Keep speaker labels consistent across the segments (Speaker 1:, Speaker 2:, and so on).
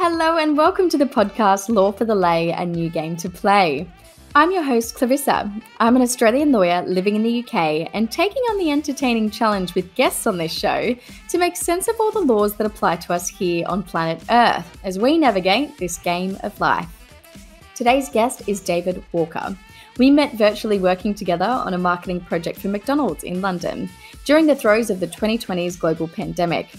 Speaker 1: Hello and welcome to the podcast Law for the Lay, a new game to play. I'm your host Clarissa. I'm an Australian lawyer living in the UK and taking on the entertaining challenge with guests on this show to make sense of all the laws that apply to us here on planet Earth as we navigate this game of life. Today's guest is David Walker. We met virtually working together on a marketing project for McDonald's in London during the throes of the 2020's global pandemic.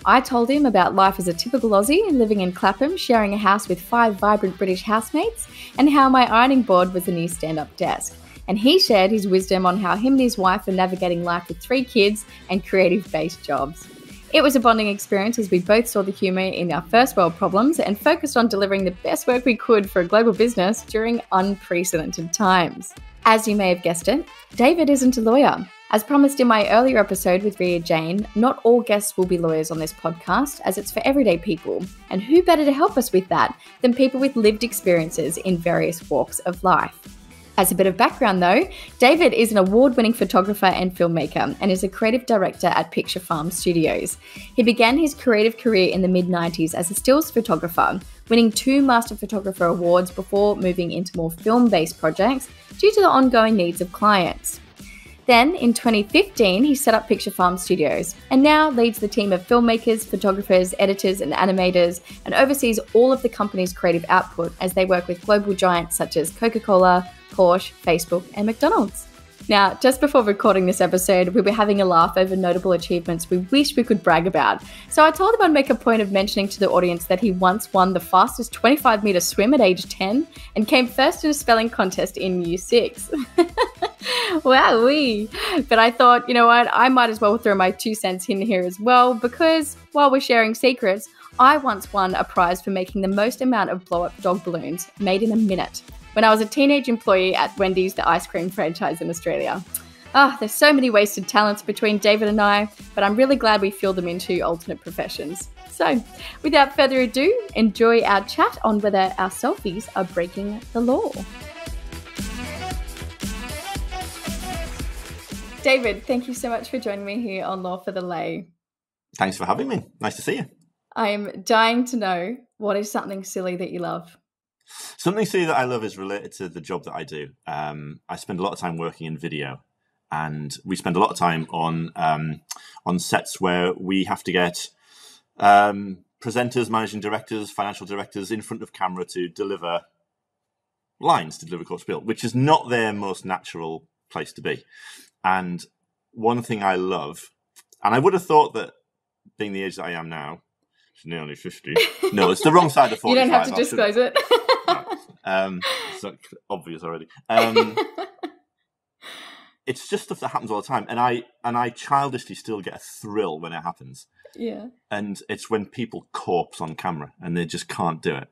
Speaker 1: I told him about life as a typical Aussie living in Clapham, sharing a house with 5 vibrant British housemates, and how my ironing board was a new stand-up desk. And he shared his wisdom on how him and his wife are navigating life with 3 kids and creative-based jobs. It was a bonding experience as we both saw the humour in our first world problems and focused on delivering the best work we could for a global business during unprecedented times. As you may have guessed it, David isn't a lawyer. As promised in my earlier episode with Ria Jane, not all guests will be lawyers on this podcast, as it's for everyday people. And who better to help us with that than people with lived experiences in various walks of life? As a bit of background though, David is an award-winning photographer and filmmaker and is a creative director at Picture Farm Studios. He began his creative career in the mid-90s as a stills photographer, winning 2 Master Photographer awards before moving into more film-based projects due to the ongoing needs of clients. Then, in 2015, he set up Picture Farm Studios and now leads the team of filmmakers, photographers, editors and animators and oversees all of the company's creative output as they work with global giants such as Coca-Cola, Porsche, Facebook and McDonald's. Now, just before recording this episode, we were having a laugh over notable achievements we wish we could brag about. So I told him I'd make a point of mentioning to the audience that he once won the fastest 25-metre swim at age 10 and came first in a spelling contest in Year 6. Wowee! But I thought, you know what, I might as well throw my 2 cents in here as well, because while we're sharing secrets, I once won a prize for making the most amount of blow-up dog balloons made in a minute when I was a teenage employee at Wendy's, the ice cream franchise in Australia. There's so many wasted talents between David and I, but I'm really glad we filled them into alternate professions. So, without further ado, enjoy our chat on whether our selfies are breaking the law. David, thank you so much for joining me here on Law for the Lay.
Speaker 2: Thanks for having me. Nice to see you.
Speaker 1: I am dying to know, what is something silly that you love?
Speaker 2: Something silly that I love is related to the job that I do. I spend a lot of time working in video, and we spend a lot of time on sets where we have to get presenters, managing directors, financial directors in front of camera to deliver lines, to deliver court spiel, which is not their most natural place to be. And one thing I love, and I would have thought that being the age that I am now, nearly 50. No, it's the wrong side of 45.
Speaker 1: You don't have to disclose it.
Speaker 2: No. It's like obvious already. It's just stuff that happens all the time, and I childishly still get a thrill when it happens.
Speaker 1: Yeah.
Speaker 2: And it's when people corpse on camera and they just can't do it.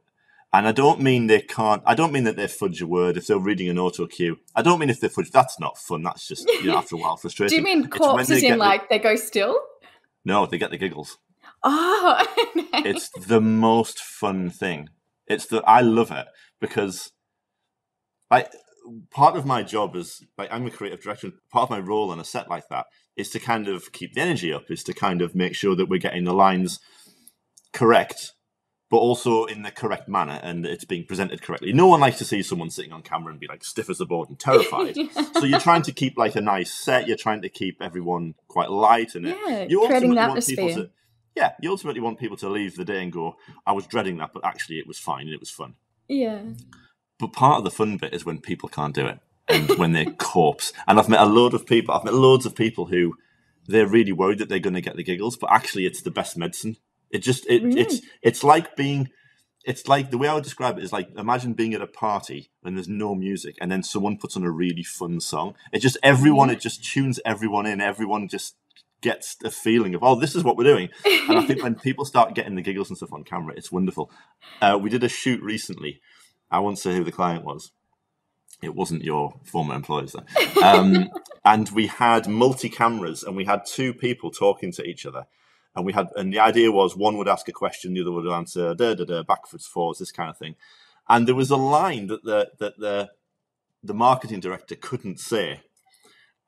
Speaker 2: And I don't mean they can't. I don't mean that they fudge a word if they're reading an auto cue. I don't mean if they fudge. That's not fun. That's just after a while frustrating.
Speaker 1: Do you mean corpse as in like they go still?
Speaker 2: No, they get the giggles.
Speaker 1: Oh, okay.
Speaker 2: It's the most fun thing. I love it because part of my job is, I'm a creative director. Part of my role on a set like that is to kind of keep the energy up, is to kind of make sure that we're getting the lines correct, but also in the correct manner and it's being presented correctly. No one likes to see someone sitting on camera and be like stiff as a board and terrified. So you're trying to keep like a nice set. You're trying to keep everyone quite light. And you
Speaker 1: creating the atmosphere.
Speaker 2: You ultimately want people to leave the day and go, I was dreading that, but actually it was fine and it was fun.
Speaker 1: Yeah.
Speaker 2: But part of the fun bit is when people can't do it and when they corpse. And I've met loads of people who they're really worried that they're going to get the giggles, but actually it's the best medicine. It's like the way I would describe it is like, imagine being at a party when there's no music and then someone puts on a really fun song. It just tunes everyone in. Everyone just gets a feeling of, oh, this is what we're doing. And I think when people start getting the giggles and stuff on camera, it's wonderful. We did a shoot recently. I won't say who the client was. It wasn't your former employees though. And we had multi-cameras and we had 2 people talking to each other. And the idea was one would ask a question, the other would answer, backwards, forwards, this kind of thing. And there was a line that the marketing director couldn't say.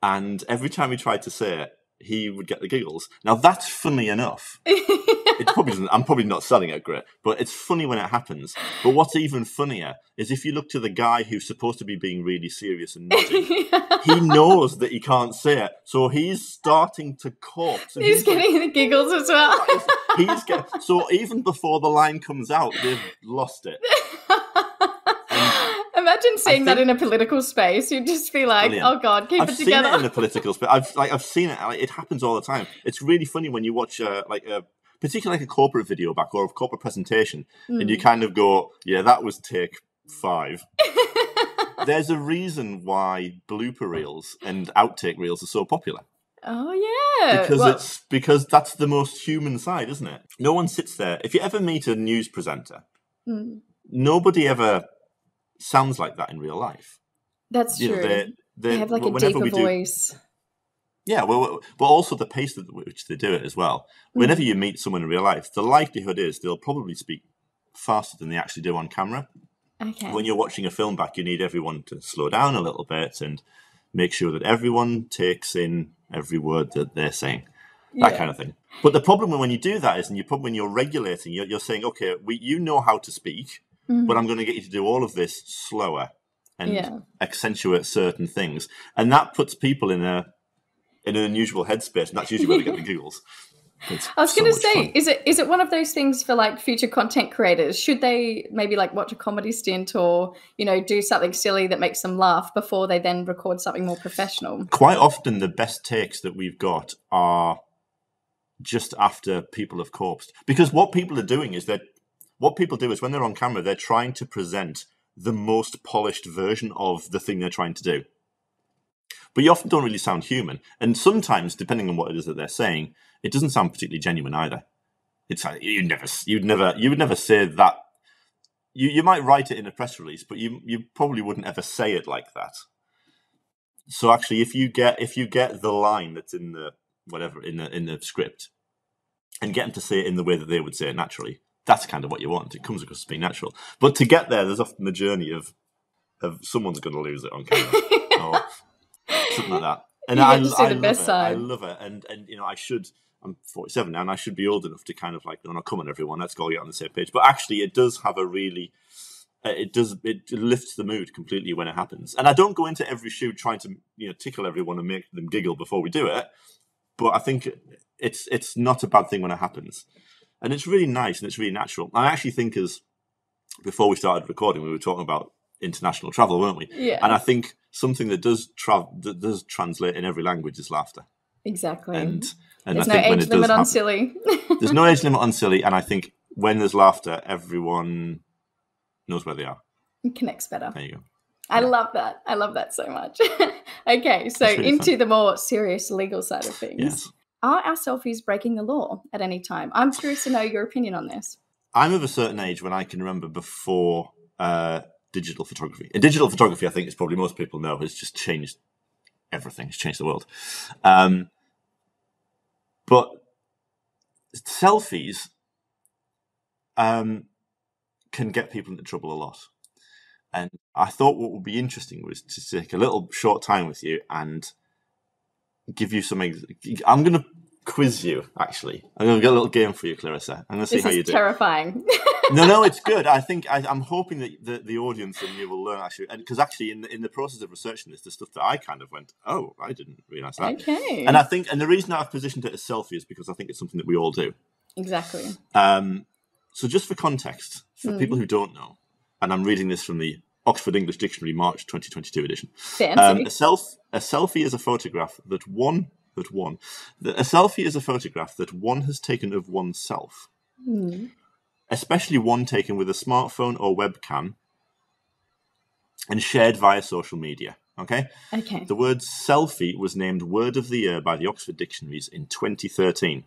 Speaker 2: And every time he tried to say it, he would get the giggles. Now, that's funny enough. It probably doesn't, I'm probably not selling it great, but it's funny when it happens. But what's even funnier is if you look to the guy who's supposed to be being really serious and nodding, he knows that he can't say it, so he's starting to corpse. And
Speaker 1: he's getting the giggles as well.
Speaker 2: So even before the line comes out, they've lost it.
Speaker 1: Imagine seeing that in a political space. You'd just be like, brilliant. Oh God, keep it together.
Speaker 2: I've seen it in a political space. I've seen it. It happens all the time. It's really funny when you watch particularly like a corporate video back or a corporate presentation, and you kind of go, yeah, that was take 5. There's a reason why blooper reels and outtake reels are so popular.
Speaker 1: Oh yeah,
Speaker 2: because that's the most human side, isn't it? No one sits there. If you ever meet a news presenter, nobody ever sounds like that in real life.
Speaker 1: That's true. They have like a deeper voice.
Speaker 2: Yeah, well, but also the pace at which they do it as well. Whenever you meet someone in real life, the likelihood is they'll probably speak faster than they actually do on camera.
Speaker 1: Okay.
Speaker 2: When you're watching a film back, you need everyone to slow down a little bit and make sure that everyone takes in every word that they're saying. That kind of thing. But the problem when you do that is, when you're regulating, you're saying, okay, you know how to speak, but I'm going to get you to do all of this slower and accentuate certain things. And that puts people in an unusual headspace, and that's usually where they get the giggles.
Speaker 1: I was going to say, is it one of those things for like future content creators? Should they maybe like watch a comedy stint or, do something silly that makes them laugh before they then record something more professional?
Speaker 2: Quite often the best takes that we've got are just after people have corpsed. Because what people do is when they're on camera, they're trying to present the most polished version of the thing they're trying to do. But you often don't really sound human. And sometimes, depending on what it is that they're saying, it doesn't sound particularly genuine either. It's like, you would never say that. You might write it in a press release, but you probably wouldn't ever say it like that. So actually, if you get the line that's in the in the script, and get them to say it in the way that they would say it naturally, that's kind of what you want. It comes across as being natural. But to get there, there's often the journey of someone's going to lose it on camera or something like that. And I love it. And I'm 47 now, and I should be old enough to kind of like, no, come on, everyone, let's go get on the same page. But actually, it does have a really, it lifts the mood completely when it happens. And I don't go into every shoot trying to tickle everyone and make them giggle before we do it. But I think it's not a bad thing when it happens, and it's really nice and it's really natural. I actually think before we started recording, we were talking about international travel, weren't we?
Speaker 1: Yeah.
Speaker 2: And I think something that does translate in every language is laughter.
Speaker 1: Exactly.
Speaker 2: And
Speaker 1: there's no age limit on silly.
Speaker 2: There's no age limit on silly, and I think when there's laughter, everyone knows where they are.
Speaker 1: It connects better.
Speaker 2: There you go.
Speaker 1: I love that. I love that so much. Okay, so really into fun. The more serious legal side of things.
Speaker 2: Yes.
Speaker 1: Are our selfies breaking the law at any time? I'm curious to know your opinion on this.
Speaker 2: I'm of a certain age when I can remember before digital photography. And digital photography, I think, as probably most people know, has just changed everything. It's changed the world. But selfies can get people into trouble a lot. And I thought what would be interesting was to take a little short time with you and give you some. I'm going to quiz you, actually. I'm going to get a little game for you, Clarissa. I'm going to see how you do.
Speaker 1: This is terrifying.
Speaker 2: No, it's good. I think I'm hoping that the audience and you will learn, actually. And because actually in the process of researching this, the stuff that I kind of went, oh, I didn't realise that.
Speaker 1: Okay.
Speaker 2: And I think, and the reason I've positioned it as selfie is because I think it's something that we all do.
Speaker 1: Exactly.
Speaker 2: So just for context, for people who don't know, and I'm reading this from the Oxford English Dictionary, March 2022 edition.
Speaker 1: Fancy.
Speaker 2: A selfie is a photograph that one has taken of oneself, especially one taken with a smartphone or webcam, and shared via social media. Okay.
Speaker 1: The
Speaker 2: word selfie was named Word of the Year by the Oxford Dictionaries in 2013.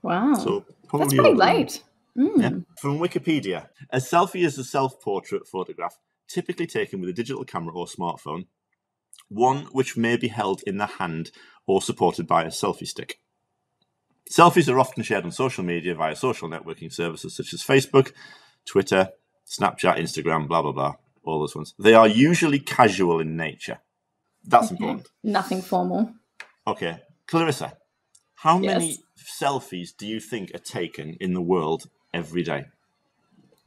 Speaker 1: Wow.
Speaker 2: So probably
Speaker 1: that's pretty late.
Speaker 2: Yeah. From Wikipedia, a selfie is a self-portrait photograph typically taken with a digital camera or smartphone, one which may be held in the hand or supported by a selfie stick. Selfies are often shared on social media via social networking services such as Facebook, Twitter, Snapchat, Instagram, blah, blah, blah, all those ones. They are usually casual in nature. That's important.
Speaker 1: Nothing formal.
Speaker 2: Okay. Clarissa, How
Speaker 1: Yes.
Speaker 2: many selfies do you think are taken in the world every day?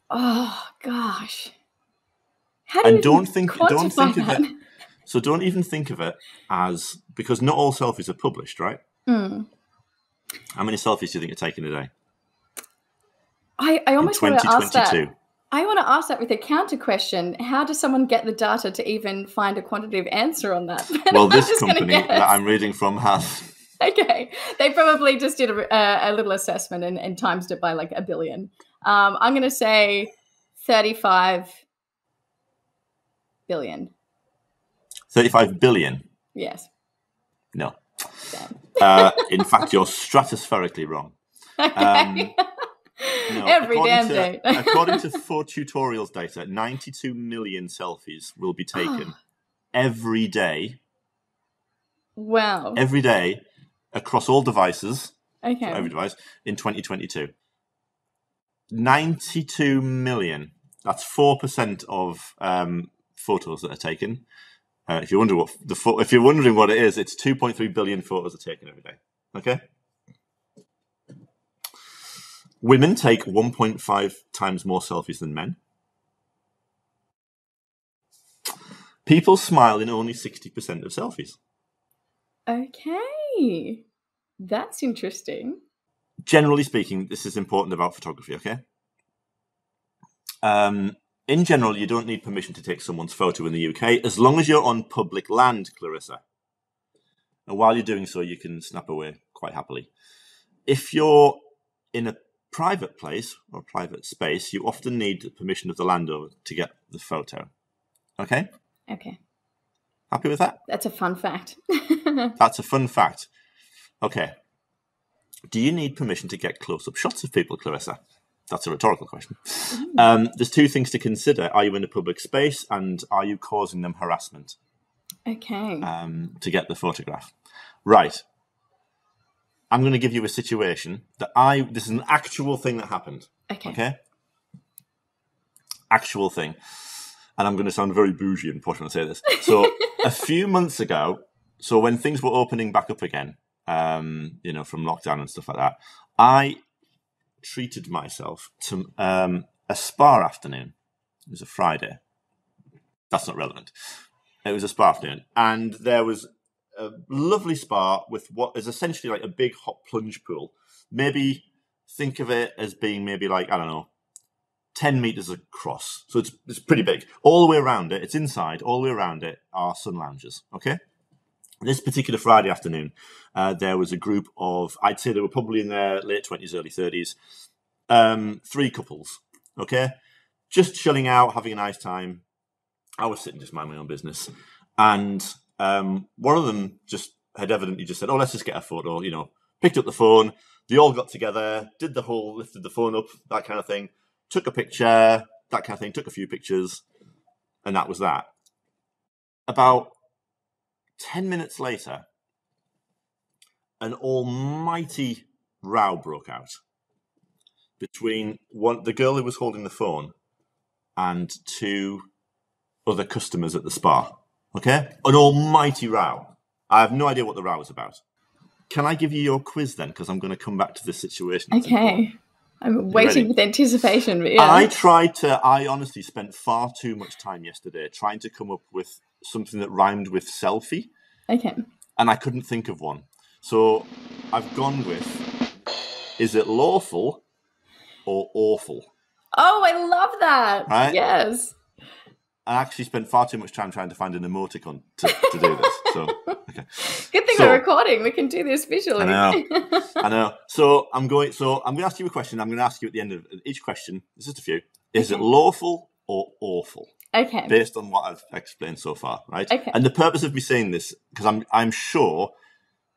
Speaker 1: Oh gosh. How do
Speaker 2: And
Speaker 1: you
Speaker 2: don't
Speaker 1: even
Speaker 2: think
Speaker 1: quantify
Speaker 2: of
Speaker 1: that?
Speaker 2: it. So don't even think of it as, because not all selfies are published, right?
Speaker 1: Mm.
Speaker 2: How many selfies do you think are taken a day
Speaker 1: I
Speaker 2: in
Speaker 1: almost want to ask that.
Speaker 2: 2022?
Speaker 1: I want to ask that with a counter question. How does someone get the data to even find a quantitative answer on that?
Speaker 2: Well,
Speaker 1: I'm
Speaker 2: this
Speaker 1: just gonna
Speaker 2: company that
Speaker 1: guess.
Speaker 2: I'm reading from has.
Speaker 1: Okay. They probably just did a little assessment and times it by like 1 billion. I'm going to say 35 billion.
Speaker 2: 35 billion?
Speaker 1: Yes.
Speaker 2: No.
Speaker 1: Damn.
Speaker 2: In fact, you're stratospherically wrong.
Speaker 1: Okay.
Speaker 2: No,
Speaker 1: Every damn day.
Speaker 2: according to 4tutorials data, 92 million selfies will be taken every day.
Speaker 1: Wow.
Speaker 2: Every day across all devices.
Speaker 1: Okay.
Speaker 2: So every device in 2022. 92 million. That's 4% of photos that are taken. If you're wondering what it is, it's 2.3 billion photos are taken every day. Okay. Women take 1.5 times more selfies than men. People smile in only 60% of selfies.
Speaker 1: Okay. That's interesting.
Speaker 2: Generally speaking, this is important about photography, okay? In general, you don't need permission to take someone's photo in the UK as long as you're on public land, Clarissa. And while you're doing so, you can snap away quite happily. If you're in a private place or private space, you often need the permission of the landowner to get the photo. Okay?
Speaker 1: Okay.
Speaker 2: Happy with that?
Speaker 1: That's a fun fact.
Speaker 2: That's a fun fact. Okay. Do you need permission to get close-up shots of people, Clarissa? That's a rhetorical question. There's two things to consider. Are you in a public space and are you causing them harassment?
Speaker 1: Okay.
Speaker 2: To get the photograph. Right. I'm going to give you a situation that this is an actual thing that happened. Okay? Actual thing. And I'm going to sound very bougie and posh when I say this. So a few months ago, so when things were opening back up again, from lockdown and stuff like that, I treated myself to a spa afternoon. It was a Friday. That's not relevant. It was a spa afternoon. And there was a lovely spa with what is essentially like a big hot plunge pool. Maybe think of it as being maybe like, I don't know, 10 meters across. So it's pretty big. All the way around it, it's inside, all the way around it are sun lounges, okay? This particular Friday afternoon, there was a group of, I'd say they were probably in their late 20s, early 30s, 3 couples, okay? Just chilling out, having a nice time. I was sitting just minding my own business. And one of them had evidently just said, let's just get a photo, picked up the phone. They all got together, did the whole, lifted the phone up, that kind of thing. Took a picture, that kind of thing, took a few pictures, and that was that. About 10 minutes later, an almighty row broke out between the girl who was holding the phone and 2 other customers at the spa. Okay? An almighty row. I have no idea what the row was about. Can I give you your quiz then? Because I'm going to come back to this situation.
Speaker 1: Okay. I'm waiting with anticipation. But yeah.
Speaker 2: I honestly spent far too much time yesterday trying to come up with something that rhymed with selfie.
Speaker 1: Okay.
Speaker 2: And I couldn't think of one. So I've gone with, is it lawful or awful?
Speaker 1: Oh, I love that.
Speaker 2: Right?
Speaker 1: Yes.
Speaker 2: I actually spent far too much time trying to find an emoticon to do this. So, okay.
Speaker 1: Good thing we're recording. We can do this visually.
Speaker 2: I know. So I'm going to ask you a question. I'm going to ask you at the end of each question. There's just a few. Is it lawful or awful?
Speaker 1: Okay.
Speaker 2: Based on what I've explained so far, right?
Speaker 1: Okay.
Speaker 2: And the purpose of me saying this, because I'm sure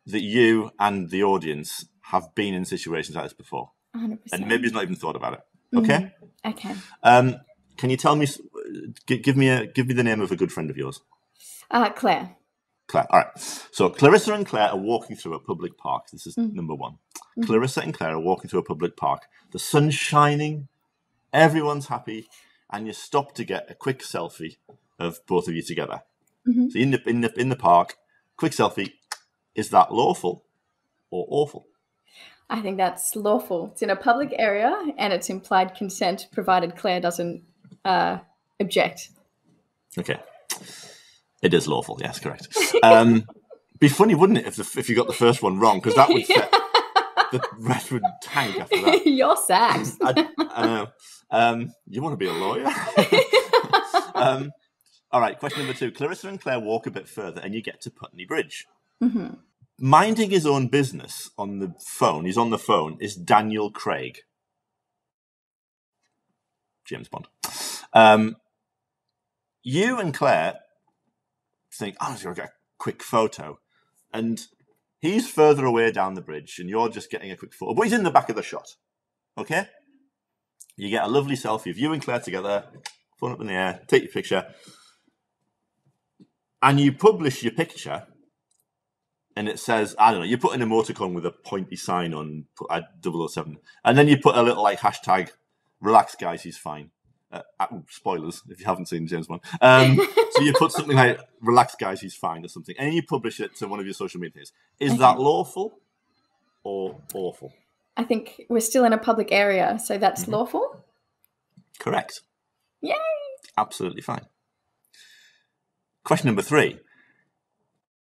Speaker 2: that you and the audience have been in situations like this before.
Speaker 1: 100%.
Speaker 2: And maybe you've not even thought about it. Okay?
Speaker 1: Okay.
Speaker 2: Can you tell me, give me the name of a good friend of yours?
Speaker 1: Claire.
Speaker 2: Claire. All right. So Clarissa and Claire are walking through a public park. This is number 1. Clarissa and Claire are walking through a public park. The sun's shining. Everyone's happy. And you stop to get a quick selfie of both of you together. So in the park, quick selfie. Is that lawful or awful?
Speaker 1: I think that's lawful. It's in a public area and it's implied consent, provided Claire doesn't object.
Speaker 2: Okay. It is lawful, yes, correct. Be funny, wouldn't it, if you got the first one wrong? Because that would set the rest would tank after that.
Speaker 1: You're sacked.
Speaker 2: I know. You want to be a lawyer? All right, question number 2. Clarissa and Claire walk a bit further and you get to Putney Bridge.
Speaker 1: Mm-hmm.
Speaker 2: Minding his own business on the phone, he's on the phone, is Daniel Craig. James Bond. You and Claire think, oh, I'm just going to get a quick photo. And he's further away down the bridge and you're just getting a quick photo. But he's in the back of the shot. Okay? You get a lovely selfie of you and Claire together, phone up in the air, take your picture. And you publish your picture and it says, I don't know, you put an emoticon with a pointy sign on, put 007. And then you put a little like hashtag, relax guys, he's fine. Spoilers if you haven't seen James Bond. So you put something like relax guys, he's fine or something. And you publish it to one of your social medias. Is that lawful or awful?
Speaker 1: I think we're still in a public area, so that's lawful.
Speaker 2: Correct.
Speaker 1: Yay!
Speaker 2: Absolutely fine. Question number 3.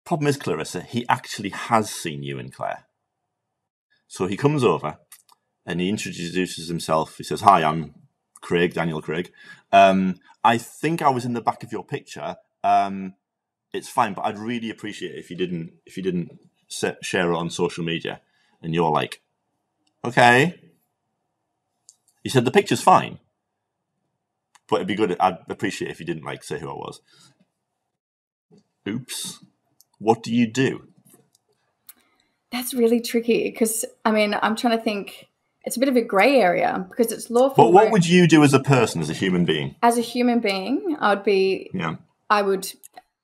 Speaker 2: Problem is, Clarissa, he actually has seen you and Claire. So he comes over and he introduces himself. He says, hi, I'm Craig, Daniel Craig. I think I was in the back of your picture. It's fine, but I'd really appreciate it if you didn't share it on social media. And you're like, okay. He said, the picture's fine, but it'd be good. I'd appreciate it if you didn't like say who I was. Oops. What do you do?
Speaker 1: That's really tricky because, I mean, I'm trying to think. It's a bit of a grey area because it's lawful.
Speaker 2: But what would you do as a person, as a human being?
Speaker 1: As a human being, I would be...
Speaker 2: Yeah.
Speaker 1: I would...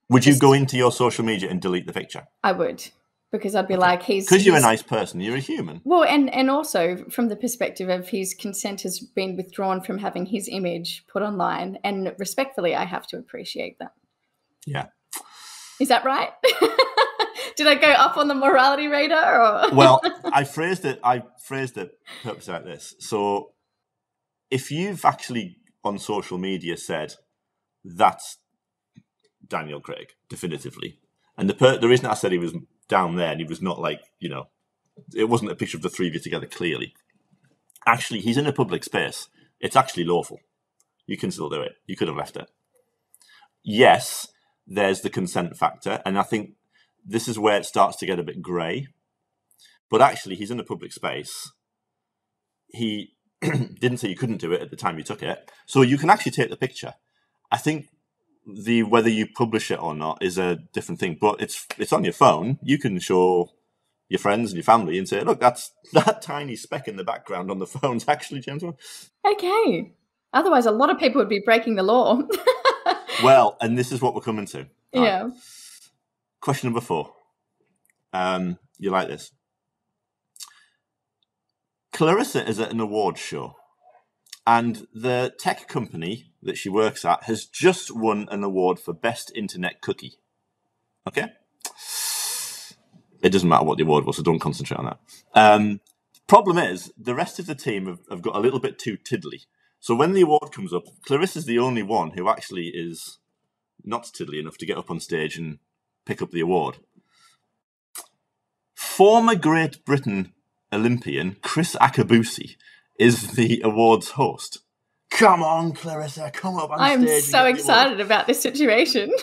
Speaker 2: Would you go into your social media and delete the picture?
Speaker 1: I would. Because I'd be like, he's...
Speaker 2: Because you're a nice person. You're a human.
Speaker 1: Well, and also from the perspective of his consent has been withdrawn from having his image put online. And respectfully, I have to appreciate that.
Speaker 2: Yeah.
Speaker 1: Is that right? Did I go up on the morality radar? Or?
Speaker 2: Well, I phrased it purposely like this. So if you've actually on social media said that's Daniel Craig definitively, and the reason I said he was down there and he was not like, you know, it wasn't a picture of the three of you together clearly. Actually, he's in a public space. It's actually lawful. You can still do it. You could have left it. Yes, there's the consent factor, and I think this is where it starts to get a bit grey. But actually, he's in a public space. He didn't say you couldn't do it at the time you took it. So you can actually take the picture. I think whether you publish it or not is a different thing. But it's on your phone. You can show your friends and your family and say, look, that's that tiny speck in the background on the phone's actually James Bond. Okay.
Speaker 1: Otherwise, a lot of people would be breaking the law.
Speaker 2: Well, and this is what we're coming to.
Speaker 1: Yeah.
Speaker 2: Right. Question number 4. You like this? Clarissa is at an awards show, and the tech company that she works at has just won an award for Best Internet Cookie. Okay? It doesn't matter what the award was, so don't concentrate on that. Problem is, the rest of the team have got a little bit too tiddly. So when the award comes up, Clarissa's the only one who actually is not tiddly enough to get up on stage and pick up the award. Former Great Britain Olympian Chris Akabusi is the awards host. Come on, Clarissa, come up on stage.
Speaker 1: I'm so excited about this situation.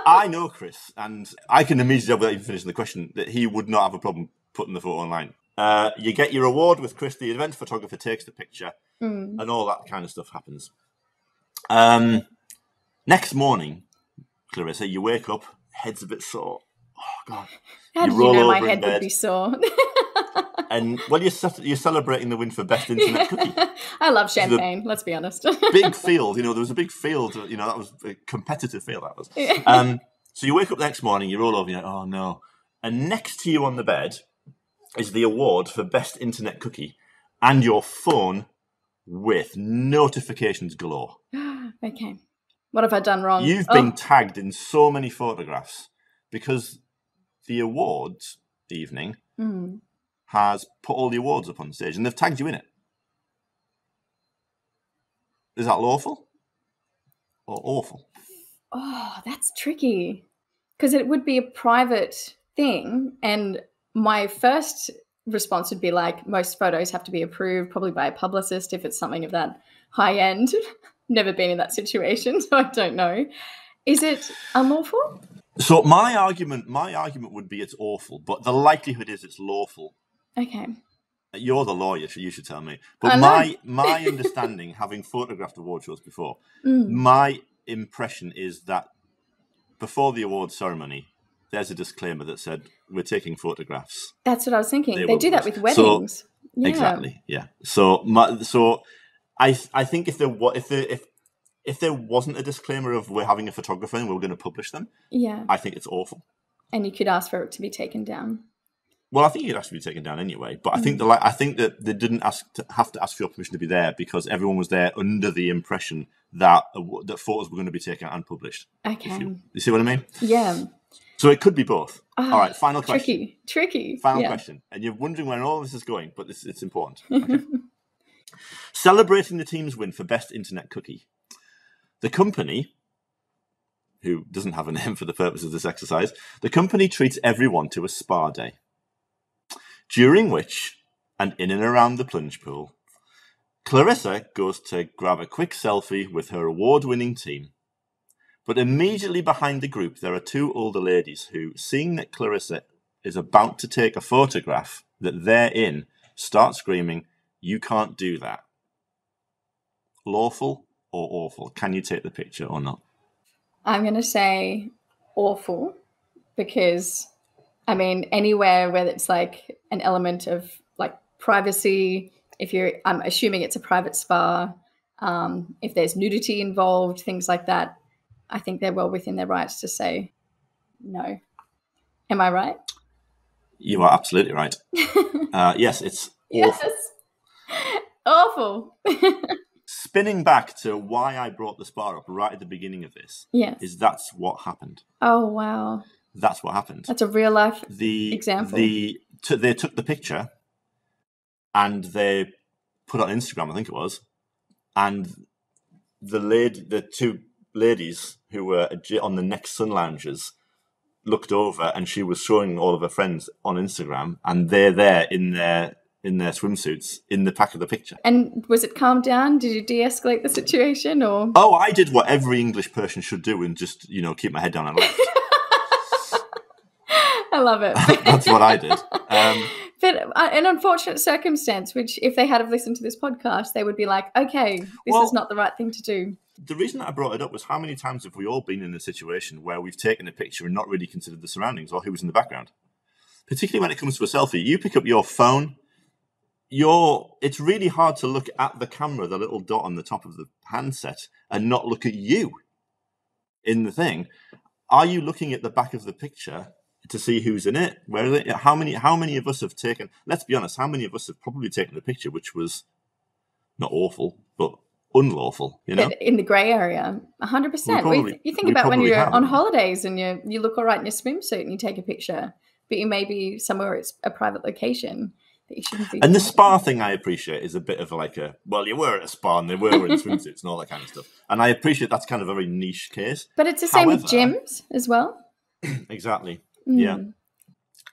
Speaker 2: I know Chris, and I can immediately, without even finishing the question, that he would not have a problem putting the photo online. You get your award with Chris, the event photographer takes the picture, and all that kind of stuff happens. Next morning, Clarissa, you wake up, head's a bit sore. Oh, God.
Speaker 1: How did you know my head would be sore?
Speaker 2: And, well, you're celebrating the win for Best Internet Cookie.
Speaker 1: I love champagne, let's be honest.
Speaker 2: Big field, there was a big field, that was a competitive field, that was. So you wake up the next morning, you roll over, and you're like, oh, no. And next to you on the bed is the award for Best Internet Cookie and your phone with notifications galore.
Speaker 1: Okay. What have I done wrong?
Speaker 2: You've been tagged in so many photographs because the awards evening has put all the awards up on stage and they've tagged you in it. Is that lawful or awful?
Speaker 1: Oh, that's tricky. Because it would be a private thing. And my first response would be like, most photos have to be approved, probably by a publicist if it's something of that high end. Never been in that situation, so I don't know. Is it unlawful?
Speaker 2: So my argument would be it's awful, but the likelihood is it's lawful.
Speaker 1: Okay.
Speaker 2: You're the lawyer, so you should tell me. But my understanding, having photographed award shows before, my impression is that before the award ceremony, there's a disclaimer that said, we're taking photographs.
Speaker 1: That's what I was thinking. They do that with weddings.
Speaker 2: So, yeah. Exactly, yeah. So I think if there wasn't a disclaimer of we're having a photographer and we're going to publish them, I think it's awful.
Speaker 1: And you could ask for it to be taken down.
Speaker 2: Well, I think you'd actually be taken down anyway. But I think that they didn't have to ask for your permission to be there because everyone was there under the impression that photos were going to be taken and published.
Speaker 1: Okay.
Speaker 2: You see what I mean?
Speaker 1: Yeah.
Speaker 2: So it could be both. All right, final question.
Speaker 1: Tricky.
Speaker 2: Final question. And you're wondering where all this is going, but it's important. Okay. Celebrating the team's win for Best Internet Cookie. The company, who doesn't have a name for the purpose of this exercise, the company treats everyone to a spa day, during which, and in and around the plunge pool, Clarissa goes to grab a quick selfie with her award-winning team. But immediately behind the group, there are two older ladies who, seeing that Clarissa is about to take a photograph that they're in, start screaming, "You can't do that." Lawful or awful? Can you take the picture or not?
Speaker 1: I'm going to say awful because, I mean, anywhere where it's like an element of like privacy, I'm assuming it's a private spa, if there's nudity involved, things like that, I think they're well within their rights to say no. Am I right?
Speaker 2: You are absolutely right. Yes, it's awful.
Speaker 1: Yes. Awful.
Speaker 2: Spinning back to why I brought the spa up right at the beginning of this, is that's what happened.
Speaker 1: Oh, wow.
Speaker 2: That's what happened.
Speaker 1: That's a real life example.
Speaker 2: They took the picture and they put it on Instagram, I think it was, and the two ladies who were on the next sun lounges looked over and she was showing all of her friends on Instagram and they're there in their swimsuits in the back of the picture. And
Speaker 1: was it calmed down? Did you de-escalate the situation or?
Speaker 2: Oh, I did what every English person should do and just, keep my head down and laugh.
Speaker 1: I love it.
Speaker 2: That's what I did.
Speaker 1: But an unfortunate circumstance, which if they had have listened to this podcast, they would be like, okay, this is not the right thing to do.
Speaker 2: The reason that I brought it up was how many times have we all been in a situation where we've taken a picture and not really considered the surroundings or who was in the background? Particularly when it comes to a selfie. You pick up your phone, it's really hard to look at the camera, the little dot on the top of the handset, and not look at you in the thing. Are you looking at the back of the picture to see who's in it? Where is it? How many of us have taken, let's be honest, how many of us have probably taken a picture which was not awful, but unlawful,
Speaker 1: in the grey area, 100%. You think about when you're on holidays and you look all right in your swimsuit and you take a picture, but you may be somewhere it's a private location that you shouldn't be.
Speaker 2: And the spa thing I appreciate is a bit of like you were at a spa and they were in swimsuits and all that kind of stuff. And I appreciate that's kind of a very niche case.
Speaker 1: But it's the same with gyms as well.
Speaker 2: Exactly. Yeah.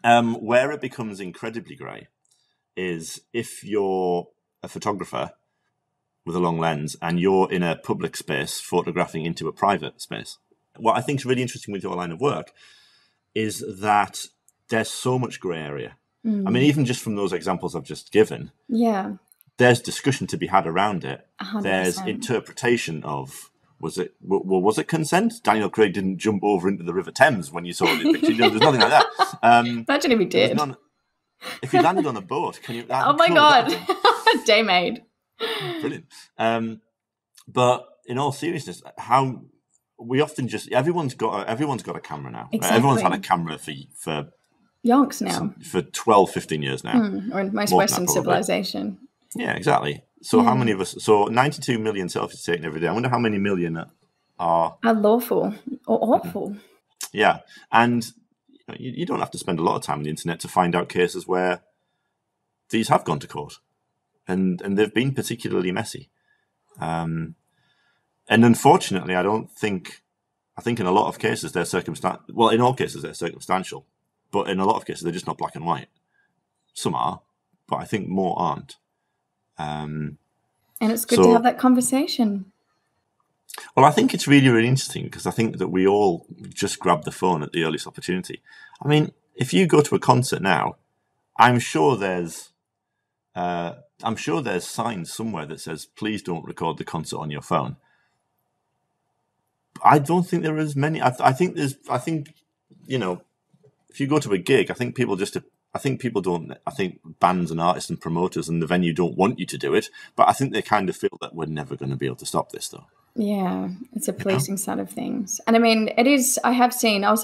Speaker 2: Where it becomes incredibly grey is if you're a photographer with a long lens and you're in a public space photographing into a private space. What I think is really interesting with your line of work is that there's so much grey area. I mean, even just from those examples I've just given, there's discussion to be had around it.
Speaker 1: 100%.
Speaker 2: There's interpretation of, was it consent? Daniel Craig didn't jump over into the River Thames when you saw the picture. There's nothing like that.
Speaker 1: Imagine if he did.
Speaker 2: If he landed on a boat, can you?
Speaker 1: Oh my God. Day made.
Speaker 2: Brilliant. But in all seriousness, how we often everyone's got a camera now.
Speaker 1: Exactly.
Speaker 2: Right? Everyone's had a camera for
Speaker 1: yonks now.
Speaker 2: For 12, 15 years now.
Speaker 1: Or in most Western civilization.
Speaker 2: Yeah, exactly. So how many of us? So 92 million selfies taken every day. I wonder how many million are
Speaker 1: lawful or awful.
Speaker 2: Yeah, and you don't have to spend a lot of time on the internet to find out cases where these have gone to court, and they've been particularly messy. And unfortunately, I think in a lot of cases they're in all cases they're circumstantial, but in a lot of cases they're just not black and white. Some are, but I think more aren't.
Speaker 1: And it's good to have that conversation.
Speaker 2: Well, I think it's really, really interesting because I think that we all just grab the phone at the earliest opportunity. I mean, if you go to a concert now, I'm sure there's signs somewhere that says, please don't record the concert on your phone. I don't think there are as many. I think, you know, if you go to a gig, I think bands and artists and promoters and the venue don't want you to do it, but I think they kind of feel that we're never going to be able to stop this, though.
Speaker 1: Yeah, it's a policing side of things. And I mean, I was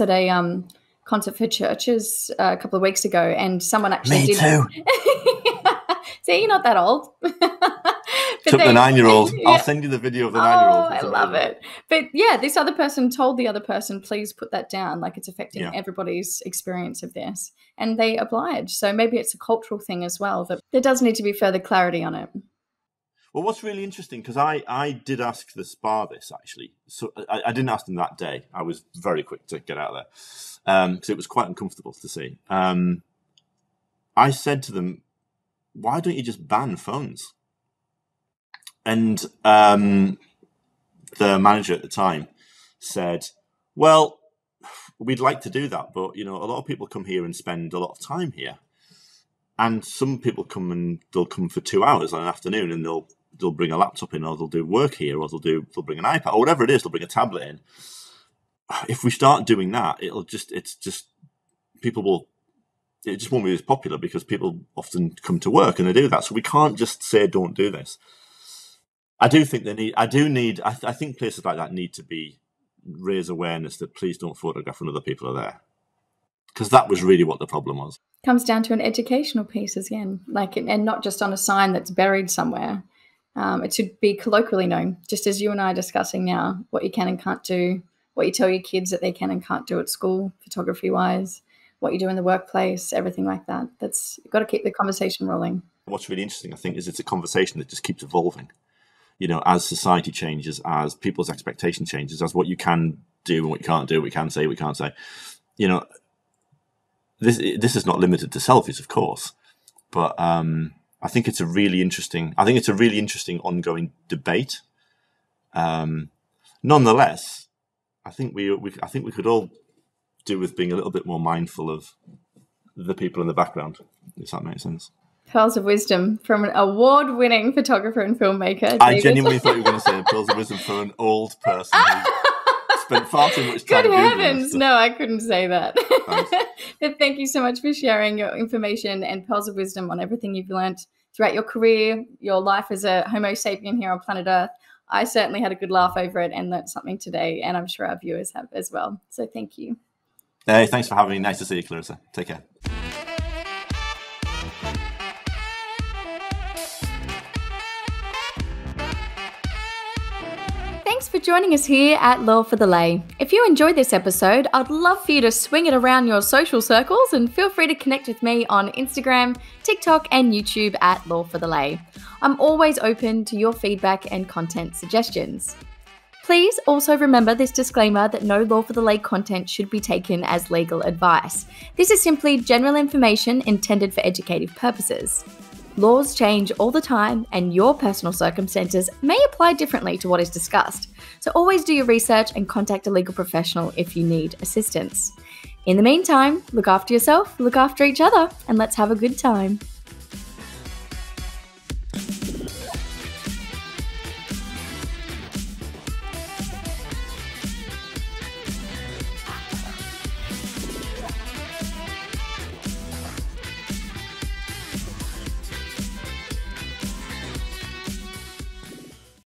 Speaker 1: at a concert for churches a couple of weeks ago, and someone actually
Speaker 2: Me too.
Speaker 1: See, you're not that old.
Speaker 2: Took the 9-year-old. Yeah. I'll send you the video of the 9-year-old.
Speaker 1: I love it. But yeah, this other person told the other person, please put that down. Like, it's affecting everybody's experience of this. And they obliged. So maybe it's a cultural thing as well, that there does need to be further clarity on it.
Speaker 2: Well, what's really interesting, because I did ask the SPA this, actually. So I didn't ask them that day. I was very quick to get out of there because it was quite uncomfortable to see. I said to them, why don't you just ban phones? And the manager at the time said, well, we'd like to do that, but, you know, a lot of people come here and spend a lot of time here. And some people come and they'll come for 2 hours on an afternoon, and they'll bring a laptop in, or they'll do work here, or they'll bring an iPad, or whatever it is, they'll bring a tablet in. If we start doing that, it just won't be as popular because people often come to work and they do that. So we can't just say, don't do this. I think places like that need to raise awareness that please don't photograph when other people are there. Because that was really what the problem was.
Speaker 1: Comes down to an educational piece again, and not just on a sign that's buried somewhere. It should be colloquially known, just as you and I are discussing now, what you can and can't do, what you tell your kids that they can and can't do at school, photography-wise, what you do in the workplace, everything like that. You've got to keep the conversation rolling.
Speaker 2: What's really interesting, I think, is it's a conversation that just keeps evolving. You know, as society changes, as people's expectation changes, as what you can do and what you can't do, what you can say, what you can't say. You know, this is not limited to selfies, of course, but I think it's a really interesting ongoing debate. Nonetheless, I think we could all do with being a little bit more mindful of the people in the background, if that makes sense.
Speaker 1: Pearls of wisdom from an award-winning photographer and filmmaker, David.
Speaker 2: I genuinely thought you were going to say pearls of wisdom from an old person who spent far too much time.
Speaker 1: Good heavens, no, I couldn't say that. But thank you so much for sharing your information and pearls of wisdom on everything you've learnt throughout your career, your life as a Homo sapien here on planet Earth. I certainly had a good laugh over it and learnt something today, and I'm sure our viewers have as well. So thank you.
Speaker 2: Hey, thanks for having me. Nice to see you, Clarissa. Take care.
Speaker 1: Thanks for joining us here at Law for the Lay. If you enjoyed this episode, I'd love for you to swing it around your social circles, and feel free to connect with me on Instagram, TikTok, and YouTube at Law for the Lay. I'm always open to your feedback and content suggestions. Please also remember this disclaimer that no Law for the Lay content should be taken as legal advice. This is simply general information intended for educative purposes. Laws change all the time, and your personal circumstances may apply differently to what is discussed. So always do your research and contact a legal professional if you need assistance. In the meantime, look after yourself, look after each other, and let's have a good time.